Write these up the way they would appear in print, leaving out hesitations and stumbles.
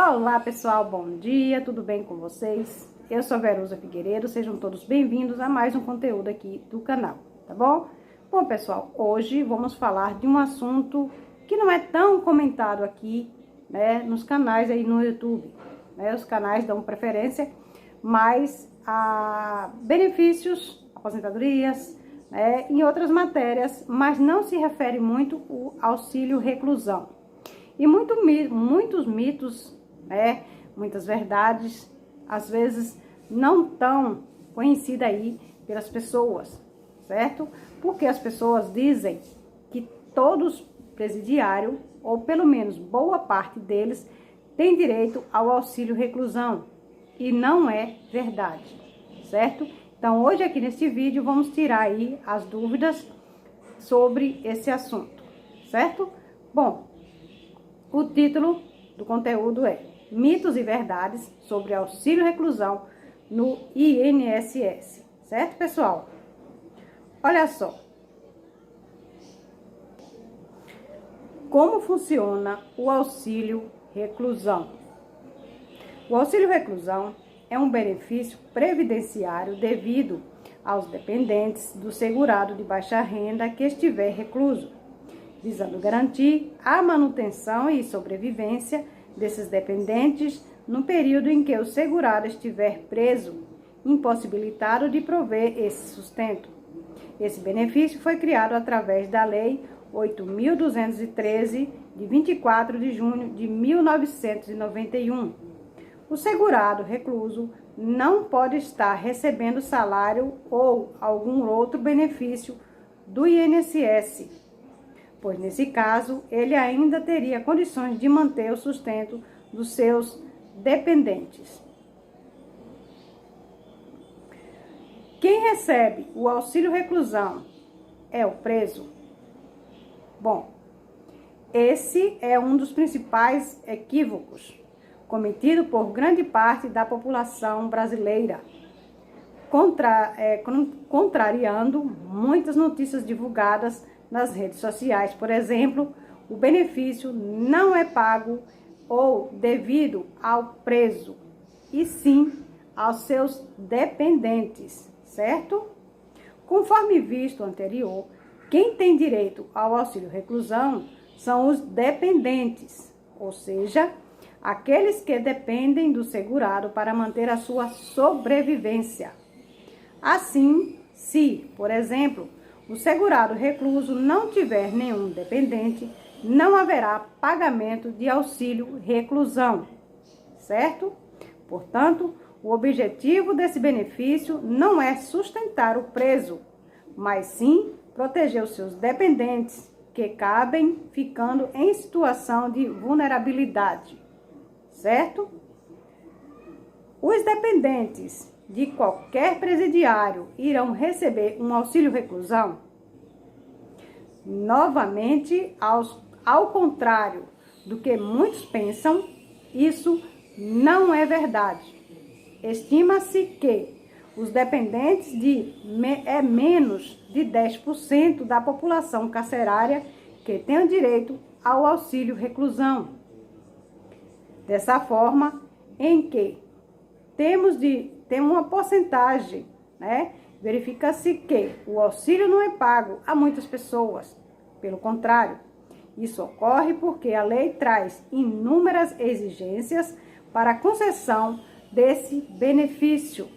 Olá pessoal, bom dia, tudo bem com vocês? Eu sou a Verusa Figueiredo, sejam todos bem-vindos a mais um conteúdo aqui do canal, tá bom? Bom pessoal, hoje vamos falar de um assunto que não é tão comentado aqui, né, nos canais aí no YouTube, né? Os canais dão preferência, mas a benefícios, aposentadorias, né, em outras matérias, mas não se refere muito o auxílio reclusão. E muitos mitos, né, muitas verdades, às vezes não tão conhecidas aí pelas pessoas, certo? Porque as pessoas dizem que todos presidiários, ou pelo menos boa parte deles, tem direito ao auxílio reclusão. E não é verdade, certo? Então, hoje aqui neste vídeo, vamos tirar aí as dúvidas sobre esse assunto, certo? Bom, o título do conteúdo é Mitos e Verdades sobre Auxílio Reclusão no INSS, certo, pessoal? Olha só. Como funciona o auxílio reclusão? O auxílio reclusão é um benefício previdenciário devido aos dependentes do segurado de baixa renda que estiver recluso, visando garantir a manutenção e sobrevivência desses dependentes no período em que o segurado estiver preso, impossibilitado de prover esse sustento. Esse benefício foi criado através da Lei 8.213, de 24 de junho de 1991. O segurado recluso não pode estar recebendo salário ou algum outro benefício do INSS, pois nesse caso ele ainda teria condições de manter o sustento dos seus dependentes. Quem recebe o auxílio reclusão é o preso? Bom, esse é um dos principais equívocos cometido por grande parte da população brasileira, contrariando muitas notícias divulgadas nas redes sociais. Por exemplo, o benefício não é pago ou devido ao preso, e sim aos seus dependentes, certo? Conforme visto anterior, quem tem direito ao auxílio reclusão são os dependentes, ou seja, aqueles que dependem do segurado para manter a sua sobrevivência. Assim, se, por exemplo, o segurado recluso não tiver nenhum dependente, não haverá pagamento de auxílio reclusão, certo? Portanto, o objetivo desse benefício não é sustentar o preso, mas sim proteger os seus dependentes que acabem ficando em situação de vulnerabilidade, certo? Os dependentes de qualquer presidiário irão receber um auxílio reclusão? Novamente, ao contrário do que muitos pensam, isso não é verdade. Estima-se que os dependentes menos de 10% da população carcerária que tenham direito ao auxílio reclusão. Dessa forma, em que tem uma porcentagem, né? Verifica-se que o auxílio não é pago a muitas pessoas. Pelo contrário, isso ocorre porque a lei traz inúmeras exigências para a concessão desse benefício.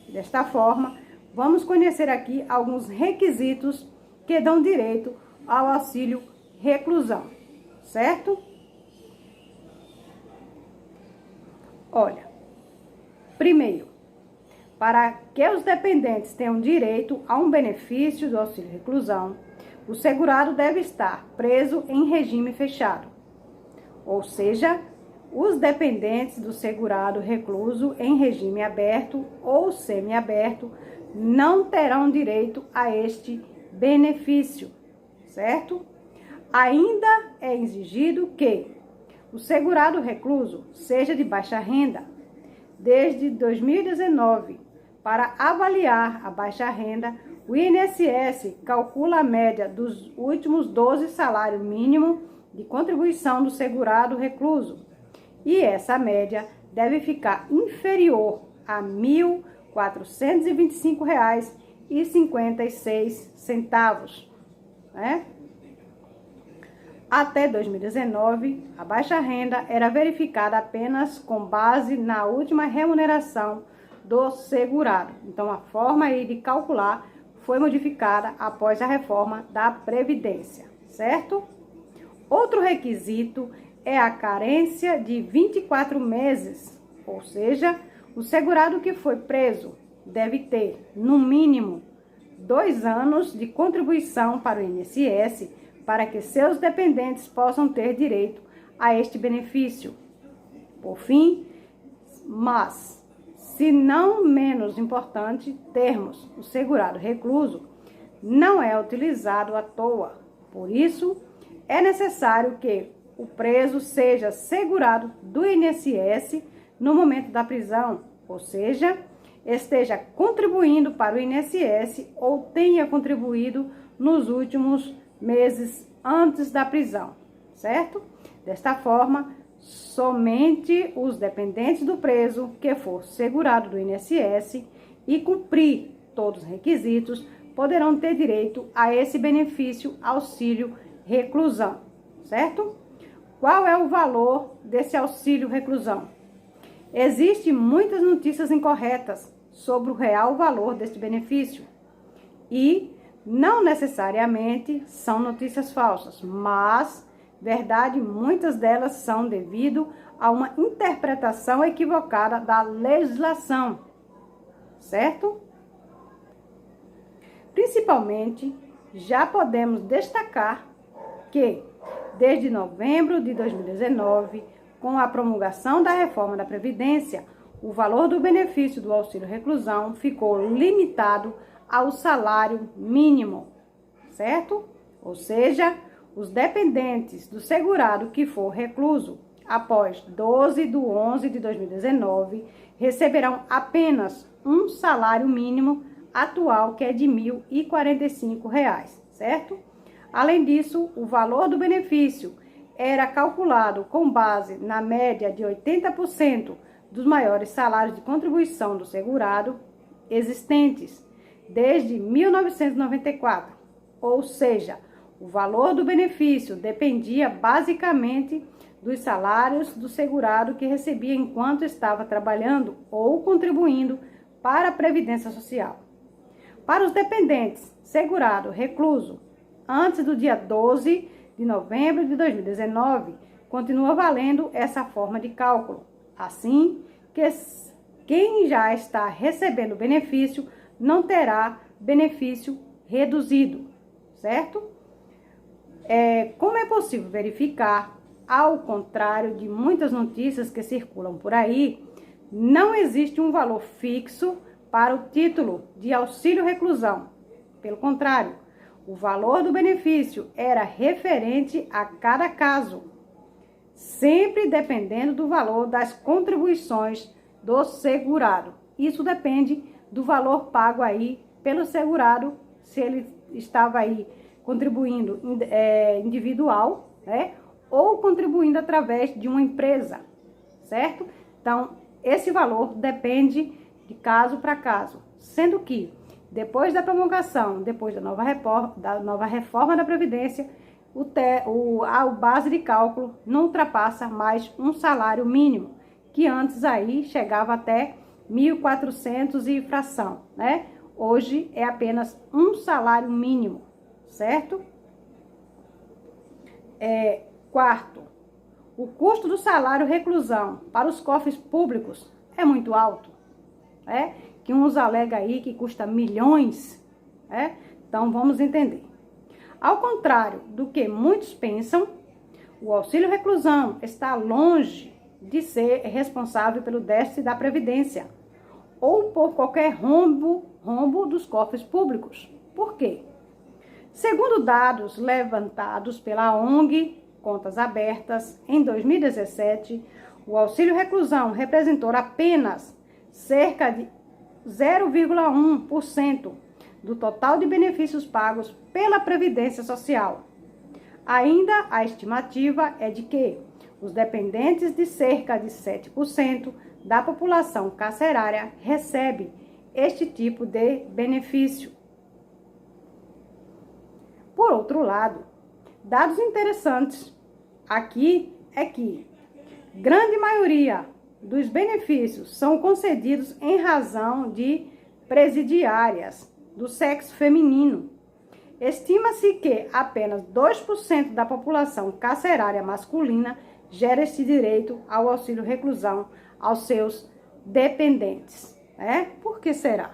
Desta forma, vamos conhecer aqui alguns requisitos que dão direito ao auxílio reclusão, certo? Olha, primeiro, para que os dependentes tenham direito a um benefício do auxílio reclusão, o segurado deve estar preso em regime fechado, ou seja, os dependentes do segurado recluso em regime aberto ou semiaberto não terão direito a este benefício, certo? Ainda é exigido que o segurado recluso seja de baixa renda. Desde 2019, para avaliar a baixa renda, o INSS calcula a média dos últimos 12 salários mínimos de contribuição do segurado recluso e essa média deve ficar inferior a R$ 1.425,56, né? Até 2019, a baixa renda era verificada apenas com base na última remuneração do segurado. Então, a forma aí de calcular foi modificada após a reforma da Previdência, certo? Outro requisito é a carência de 24 meses, ou seja, o segurado que foi preso deve ter, no mínimo, 2 anos de contribuição para o INSS para que seus dependentes possam ter direito a este benefício. Por fim, mas, se não menos importante, termos o segurado recluso não é utilizado à toa. Por isso, é necessário que o preso seja segurado do INSS no momento da prisão, ou seja, esteja contribuindo para o INSS ou tenha contribuído nos últimos meses antes da prisão, certo? Desta forma, somente os dependentes do preso que for segurado do INSS e cumprir todos os requisitos poderão ter direito a esse benefício auxílio reclusão, certo? Qual é o valor desse auxílio reclusão? Existem muitas notícias incorretas sobre o real valor deste benefício e não necessariamente são notícias falsas, mas, verdade, muitas delas são devido a uma interpretação equivocada da legislação, certo? Principalmente, já podemos destacar que, desde novembro de 2019, com a promulgação da reforma da Previdência, o valor do benefício do auxílio reclusão ficou limitado ao salário mínimo, certo? Ou seja, os dependentes do segurado que for recluso após 12/11/2019 receberão apenas um salário mínimo atual, que é de R$ 1.045, certo? Além disso, o valor do benefício era calculado com base na média de 80% dos maiores salários de contribuição do segurado existentes desde 1994, ou seja, o valor do benefício dependia basicamente dos salários do segurado que recebia enquanto estava trabalhando ou contribuindo para a Previdência Social. Para os dependentes segurado recluso antes do dia 12 de novembro de 2019, continua valendo essa forma de cálculo, assim que quem já está recebendo o benefício não terá benefício reduzido, certo? Como é possível verificar, ao contrário de muitas notícias que circulam por aí, não existe um valor fixo para o título de auxílio reclusão. Pelo contrário, o valor do benefício era referente a cada caso, sempre dependendo do valor das contribuições do segurado. Isso depende do valor pago aí pelo segurado, se ele estava aí contribuindo individual, né, ou contribuindo através de uma empresa, certo? Então, esse valor depende de caso para caso, sendo que depois da promulgação, depois da nova reforma da Previdência, a base de cálculo não ultrapassa mais um salário mínimo, que antes aí chegava até 1.400 e fração, né? Hoje é apenas um salário mínimo, certo? Quarto, o custo do salário reclusão para os cofres públicos é muito alto, que uns alegam aí que custa milhões, Então, vamos entender. Ao contrário do que muitos pensam, o auxílio reclusão está longe de ser responsável pelo déficit da Previdência ou por qualquer rombo dos cofres públicos. Por quê? Segundo dados levantados pela ONG Contas Abertas, em 2017, o auxílio reclusão representou apenas cerca de 0,1% do total de benefícios pagos pela Previdência Social. Ainda a estimativa é de que Os dependentes de cerca de 7% da população carcerária recebe este tipo de benefício. Por outro lado, dados interessantes aqui é que grande maioria dos benefícios são concedidos em razão de presidiárias do sexo feminino. Estima-se que apenas 2% da população carcerária masculina gera este direito ao auxílio reclusão aos seus dependentes. Por que será?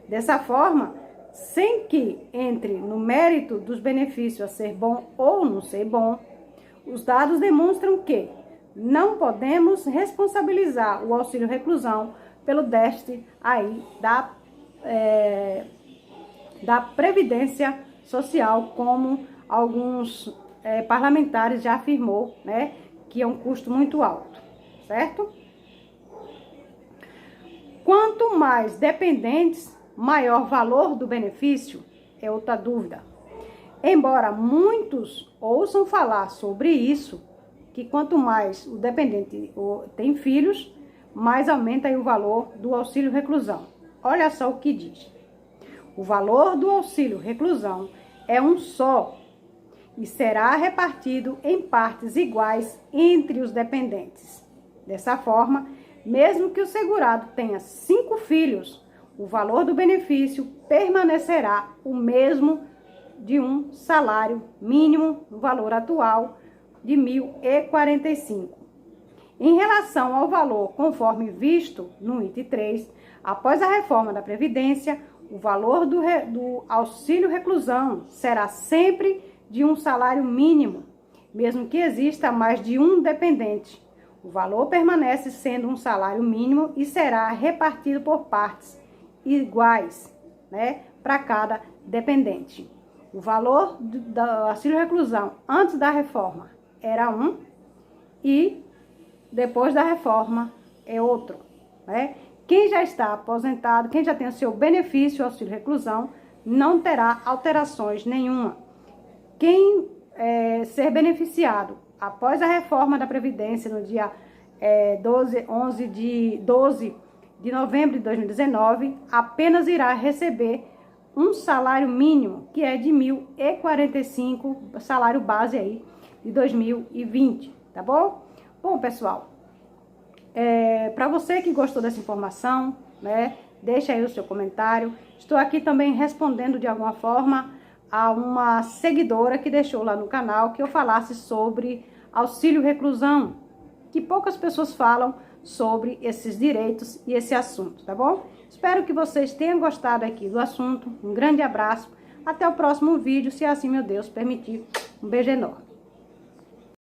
Dessa forma, sem que entre no mérito dos benefícios a ser bom ou não ser bom, os dados demonstram que não podemos responsabilizar o auxílio reclusão pelo déficit aí da Previdência Social, como alguns parlamentares já afirmou, que é um custo muito alto, certo? Quanto mais dependentes, maior valor do benefício, é outra dúvida. Embora muitos ouçam falar sobre isso, que quanto mais o dependente tem filhos, mais aumenta aí o valor do auxílio reclusão. Olha só o que diz. O valor do auxílio reclusão é um só e será repartido em partes iguais entre os dependentes. Dessa forma, mesmo que o segurado tenha 5 filhos, o valor do benefício permanecerá o mesmo de um salário mínimo no valor atual de R$ 1.045. Em relação ao valor conforme visto no item 3, após a reforma da Previdência, o valor do auxílio reclusão será sempre de um salário mínimo, mesmo que exista mais de um dependente. O valor permanece sendo um salário mínimo e será repartido por partes iguais, para cada dependente. O valor do auxílio reclusão antes da reforma era um e depois da reforma é outro, Quem já está aposentado, quem já tem o seu benefício auxílio reclusão, não terá alterações nenhuma. Quem ser beneficiado após a reforma da Previdência no dia 12 de novembro de 2019, apenas irá receber um salário mínimo, que é de R$ 1.045, salário base aí de 2020, tá bom? Bom, pessoal, para você que gostou dessa informação, deixa aí o seu comentário. Estou aqui também respondendo de alguma forma a uma seguidora que deixou lá no canal que eu falasse sobre auxílio reclusão, que poucas pessoas falam sobre esses direitos e esse assunto, tá bom? Espero que vocês tenham gostado aqui do assunto. Um grande abraço. Até o próximo vídeo, se assim meu Deus permitir. Um beijo enorme.